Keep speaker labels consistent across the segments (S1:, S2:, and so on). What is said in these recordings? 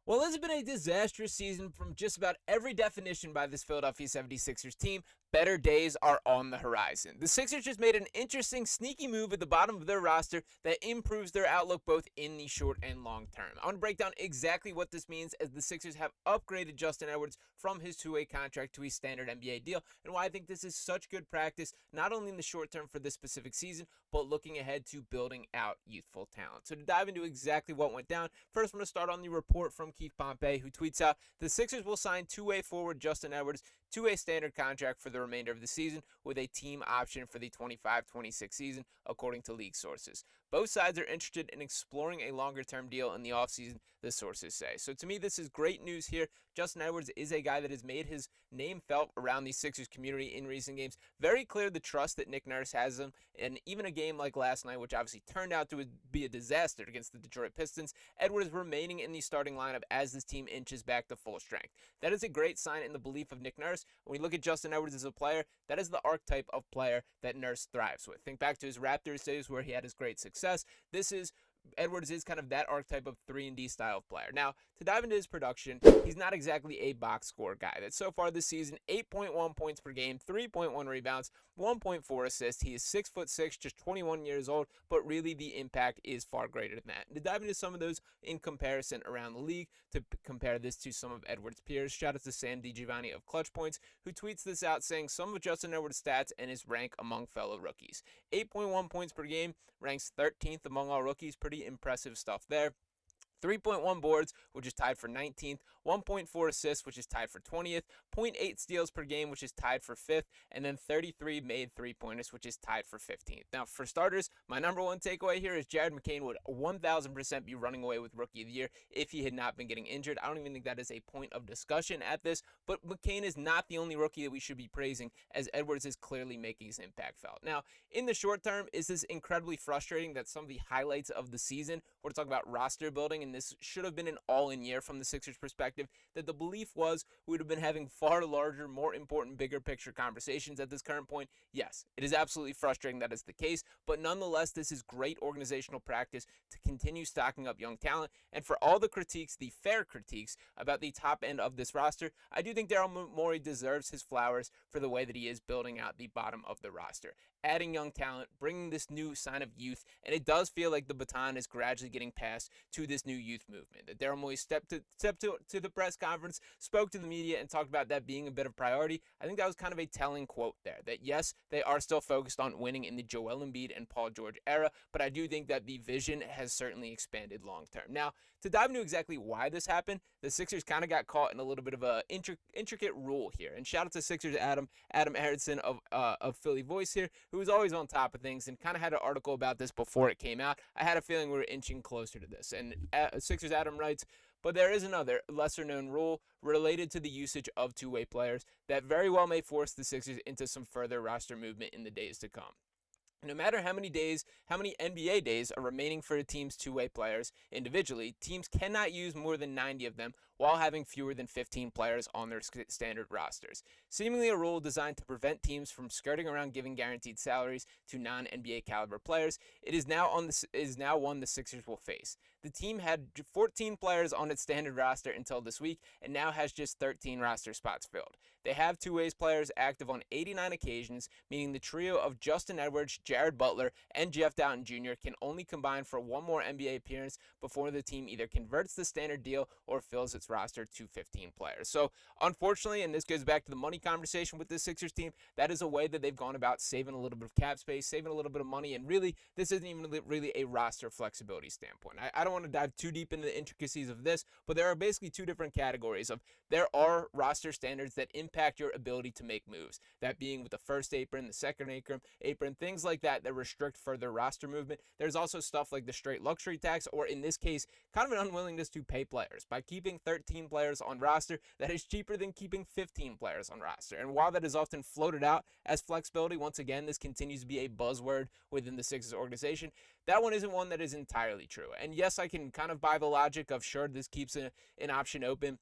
S1: Well, it's been a disastrous season from just about every definition by this Philadelphia 76ers team. Better days are on the horizon. The Sixers just made an interesting, sneaky move at the bottom of their roster that improves their outlook both in the short and long term. I want to break down exactly what this means as the Sixers have upgraded Justin Edwards from his two-way contract to a standard NBA deal, and why I think this is such good practice, not only in the short term for this specific season, but looking ahead to building out youthful talent. So to dive into exactly what went down, first I'm going to start on the report from Keith Pompey, who tweets out, the Sixers will sign two-way forward Justin Edwards to a standard contract for the remainder of the season with a team option for the 25-26 season, according to league sources. Both sides are interested in exploring a longer-term deal in the offseason, the sources say. So to me, this is great news here. Justin Edwards is a guy that has made his name felt around the Sixers community in recent games. Very clear the trust that Nick Nurse has him, and even a game like last night, which obviously turned out to be a disaster against the Detroit Pistons, Edwards remaining in the starting lineup as this team inches back to full strength. That is a great sign in the belief of Nick Nurse. When we look at Justin Edwards as a player, that is the archetype of player that Nurse thrives with. Think back to his Raptors days where he had his great success. Edwards is kind of that archetype of 3-and-D style of player. Now, to dive into his production, he's not exactly a box score guy. That so far this season, 8.1 points per game, 3.1 rebounds, 1.4 assists. He is 6'6", just 21 years old, but really the impact is far greater than that. To dive into some of those in comparison around the league, to compare this to some of Edwards' peers, shout out to Sam DiGiovanni of Clutch Points, who tweets this out saying some of Justin Edwards' stats and his rank among fellow rookies. 8.1 points per game, ranks 13th among all rookies. Pretty impressive stuff there. 3.1 boards, which is tied for 19th, 1.4 assists, which is tied for 20th, zero point 0.8 steals per game, which is tied for 5th, and then 33 made three-pointers, which is tied for 15th. Now, for starters, my number one takeaway here is Jared McCain would 1,000% be running away with Rookie of the Year if he had not been getting injured. I don't even think that is a point of discussion at this, but McCain is not the only rookie that we should be praising, as Edwards is clearly making his impact felt. Now, in the short term, is this incredibly frustrating that some of the highlights of the season, we're talking about roster building, and this should have been an all-in year from the Sixers' perspective, that the belief was we would have been having far larger, more important, bigger picture conversations at this current point. Yes, it is absolutely frustrating that is the case, but nonetheless, this is great organizational practice to continue stocking up young talent, and for all the critiques, the fair critiques, about the top end of this roster, I do think Daryl Morey deserves his flowers for the way that he is building out the bottom of the roster. Adding young talent, bringing this new sign of youth, and it does feel like the baton is gradually getting passed to this new youth movement. That Daryl Morey stepped to the press conference, spoke to the media, and talked about that being a bit of priority. I think that was kind of a telling quote there, that yes, they are still focused on winning in the Joel Embiid and Paul George era, but I do think that the vision has certainly expanded long term. Now, to dive into exactly why this happened, the Sixers kind of got caught in a little bit of a intricate rule here. And shout out to Sixers Adam Aronson of Philly Voice here, who was always on top of things and kind of had an article about this before it came out. I had a feeling we were inching closer to this. And Sixers Adam writes, but there is another lesser-known rule related to the usage of two-way players that very well may force the Sixers into some further roster movement in the days to come. No matter how many NBA days are remaining for a team's two-way players individually, teams cannot use more than 90 of them while having fewer than 15 players on their standard rosters. Seemingly a rule designed to prevent teams from skirting around giving guaranteed salaries to non-NBA caliber players, it is now one the Sixers will face. The team had 14 players on its standard roster until this week and now has just 13 roster spots filled. They have two-ways players active on 89 occasions, meaning the trio of Justin Edwards, Jared Butler, and Jeff Dowtin Jr. can only combine for one more NBA appearance before the team either converts the standard deal or fills its roster to 15 players. So, unfortunately, and this goes back to the money conversation with the Sixers team, that is a way that they've gone about saving a little bit of cap space, saving a little bit of money, and really, this isn't even really a roster flexibility standpoint. I don't want to dive too deep into the intricacies of this, but there are basically two different categories of there are roster standards that impact your ability to make moves. That being with the first apron, the second apron, things like that restrict further roster movement. There's also stuff like the straight luxury tax, or in this case, kind of an unwillingness to pay players. By keeping 13 players on roster, that is cheaper than keeping 15 players on roster. And while that is often floated out as flexibility, once again, this continues to be a buzzword within the Sixers organization. That one isn't one that is entirely true. And yes, I can kind of buy the logic of sure, this keeps an option open,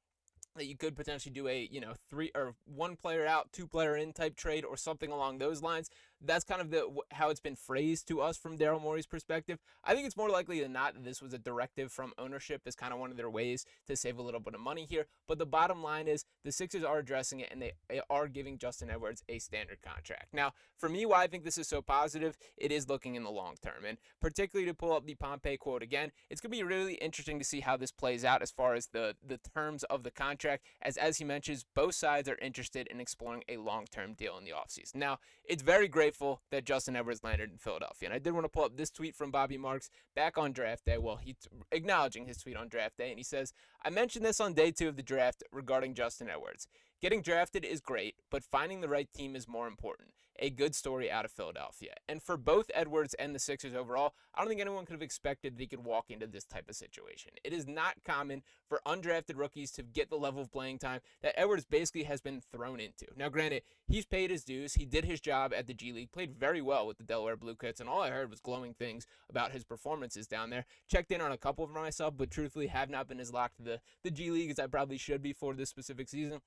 S1: that you could potentially do a, 3 or 1 player out, 2 player in type trade or something along those lines. that's kind of how it's been phrased to us from Daryl Morey's perspective. I think it's more likely than not that this was a directive from ownership as kind of one of their ways to save a little bit of money here. But the bottom line is the Sixers are addressing it, and they are giving Justin Edwards a standard contract. Now, for me, why I think this is so positive, it is looking in the long term. And particularly to pull up the Pompey quote again, it's going to be really interesting to see how this plays out as far as the terms of the contract. As he mentions, both sides are interested in exploring a long-term deal in the offseason. Now, it's very grateful that Justin Edwards landed in Philadelphia. And I did want to pull up this tweet from Bobby Marks back on draft day. Well, he's acknowledging his tweet on draft day. And he says, I mentioned this on day 2 of the draft regarding Justin Edwards. Getting drafted is great, but finding the right team is more important. A good story out of Philadelphia. And for both Edwards and the Sixers overall, I don't think anyone could have expected that he could walk into this type of situation. It is not common for undrafted rookies to get the level of playing time that Edwards basically has been thrown into. Now, granted, he's paid his dues. He did his job at the G League, played very well with the Delaware Blue Coats, and all I heard was glowing things about his performances down there. Checked in on a couple of them myself, but truthfully have not been as locked to the G League as I probably should be for this specific season.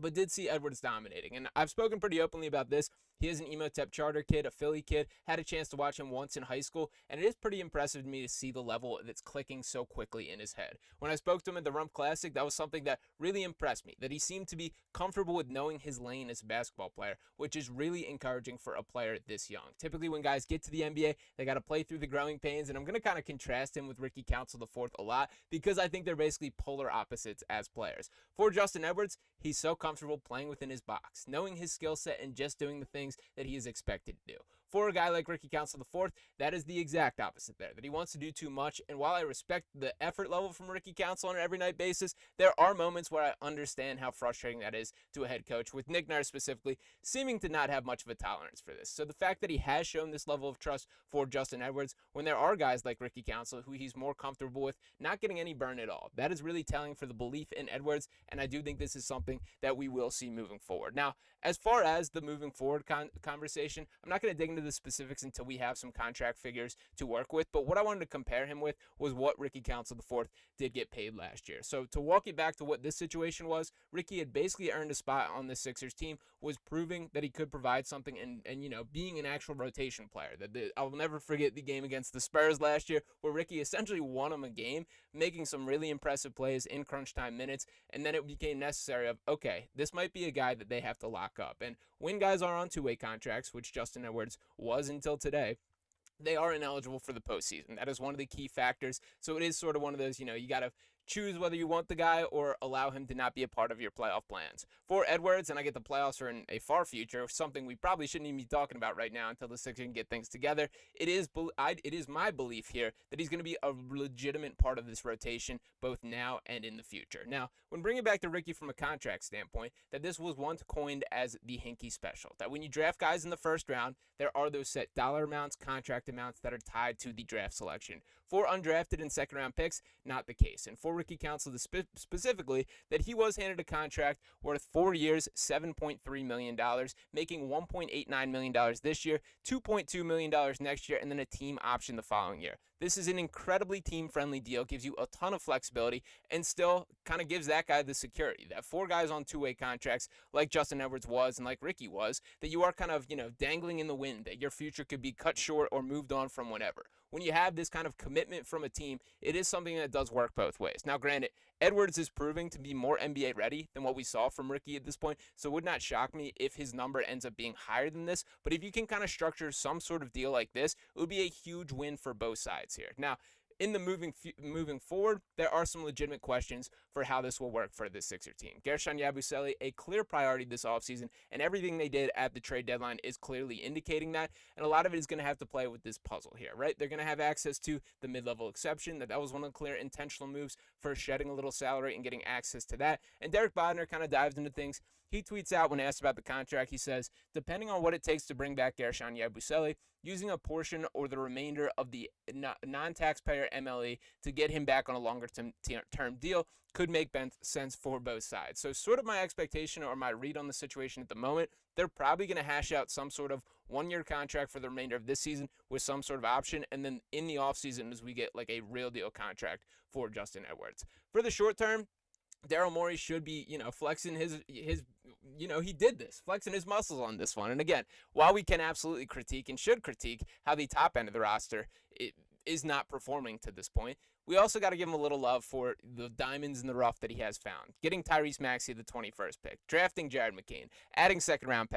S1: But did see Edwards dominating. And I've spoken pretty openly about this. He is an Emotep charter kid, a Philly kid. Had a chance to watch him once in high school, and it is pretty impressive to me to see the level that's clicking so quickly in his head. When I spoke to him at the Rump Classic, that was something that really impressed me, that he seemed to be comfortable with knowing his lane as a basketball player, which is really encouraging for a player this young. Typically, when guys get to the NBA, they got to play through the growing pains, and I'm going to kind of contrast him with Ricky Council IV a lot because I think they're basically polar opposites as players. For Justin Edwards, he's so comfortable playing within his box, knowing his skill set and just doing the things that he is expected to do. For a guy like Ricky Council IV, that is the exact opposite there, that he wants to do too much. And while I respect the effort level from Ricky Council on an every night basis, there are moments where I understand how frustrating that is to a head coach, with Nick Nurse specifically seeming to not have much of a tolerance for this. So the fact that he has shown this level of trust for Justin Edwards when there are guys like Ricky Council who he's more comfortable with not getting any burn at all, that is really telling for the belief in Edwards, and I do think this is something that we will see moving forward. Now, as far as the moving forward conversation, I'm not going to dig into the specifics until we have some contract figures to work with, but what I wanted to compare him with was what Ricky Council IV did get paid last year. So to walk you back to what this situation was, Ricky had basically earned a spot on the Sixers team, was proving that he could provide something, and you know, being an actual rotation player. I'll never forget the game against the Spurs last year where Ricky essentially won him a game, making some really impressive plays in crunch time minutes, and then it became necessary of, okay, this might be a guy that they have to lock up. And when guys are on two-way contracts, which Justin Edwards was until today, they are ineligible for the postseason. That is one of the key factors. So it is sort of one of those, you got to choose whether you want the guy or allow him to not be a part of your playoff plans. For Edwards, and I get the playoffs are in a far future, something we probably shouldn't even be talking about right now until the Sixers can get things together. It is my belief here that he's going to be a legitimate part of this rotation, both now and in the future. Now, when bringing back to Ricky from a contract standpoint, that this was once coined as the Hinkie special, that when you draft guys in the first round, there are those set dollar amounts, contract amounts that are tied to the draft selection. For undrafted and second round picks, not the case. And for Ricky Council specifically, that he was handed a contract worth 4 years, $7.3 million, making $1.89 million this year, $2.2 million next year, and then a team option the following year. This is an incredibly team-friendly deal, gives you a ton of flexibility, and still kind of gives that guy the security that 4 guys on two-way contracts, like Justin Edwards was and like Ricky was, that you are kind of, dangling in the wind, that your future could be cut short or moved on from whenever. When you have this kind of commitment from a team, it is something that does work both ways. Now, granted, Edwards is proving to be more NBA ready than what we saw from Ricky at this point, so it would not shock me if his number ends up being higher than this. But if you can kind of structure some sort of deal like this, it would be a huge win for both sides here. Now, in the moving forward, there are some legitimate questions for how this will work for this Sixer team. Gershon Yabusele, a clear priority this offseason, and everything they did at the trade deadline is clearly indicating that, and a lot of it is going to have to play with this puzzle here, right? They're going to have access to the mid-level exception. That was one of the clear intentional moves for shedding a little salary and getting access to that. And Derek Barnard kind of dives into things. He tweets out when asked about the contract, he says, depending on what it takes to bring back Gershon Yabusele, using a portion or the remainder of the non-taxpayer MLE to get him back on a longer-term deal could make sense for both sides. So sort of my expectation or my read on the situation at the moment, they're probably going to hash out some sort of one-year contract for the remainder of this season with some sort of option, and then in the offseason as we get like a real deal contract for Justin Edwards. For the short term, Daryl Morey should be, flexing his he did this, flexing his muscles on this one. And again, while we can absolutely critique and should critique how the top end of the roster is not performing to this point, we also got to give him a little love for the diamonds in the rough that he has found. Getting Tyrese Maxey the 21st pick, drafting Jared McCain, adding second-round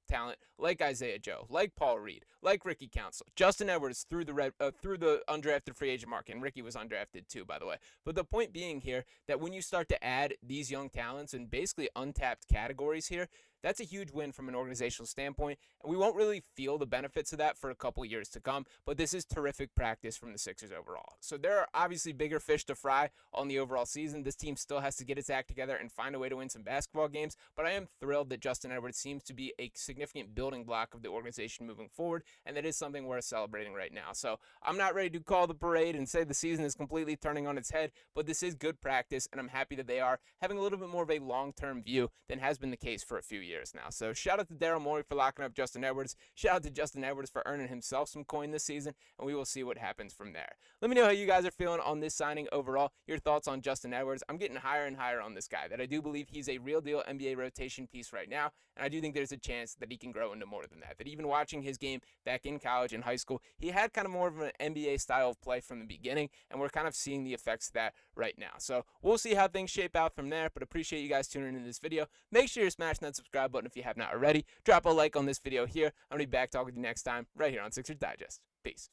S1: talent like Isaiah Joe, like Paul Reed, like Ricky Council, Justin Edwards through the undrafted free agent market, and Ricky was undrafted too, by the way. But the point being here that when you start to add these young talents and basically untapped categories here, that's a huge win from an organizational standpoint, and we won't really feel the benefits of that for a couple years to come, but this is terrific practice from the Sixers overall. So there are obviously bigger fish to fry on the overall season. This team still has to get its act together and find a way to win some basketball games, but I am thrilled that Justin Edwards seems to be a significant building block of the organization moving forward, and that is something worth celebrating right now. So I'm not ready to call the parade and say the season is completely turning on its head, but this is good practice, and I'm happy that they are having a little bit more of a long-term view than has been the case for a few years now. So shout out to Daryl Morey for locking up Justin Edwards. Shout out to Justin Edwards for earning himself some coin this season, and we will see what happens from there. Let me know how you guys are feeling on this signing overall, your thoughts on Justin Edwards. I'm getting higher and higher on this guy, that I do believe he's a real deal NBA rotation piece right now, and I do think there's a chance that he can grow into more than that. That even watching his game back in college and high school, he had kind of more of an NBA style of play from the beginning, and we're kind of seeing the effects of that right now. So we'll see how things shape out from there, but appreciate you guys tuning in this video. Make sure you're smashing that subscribe button if you have not already. Drop a like on this video here. I'm going to be back talking to you next time right here on Sixers Digest. Peace.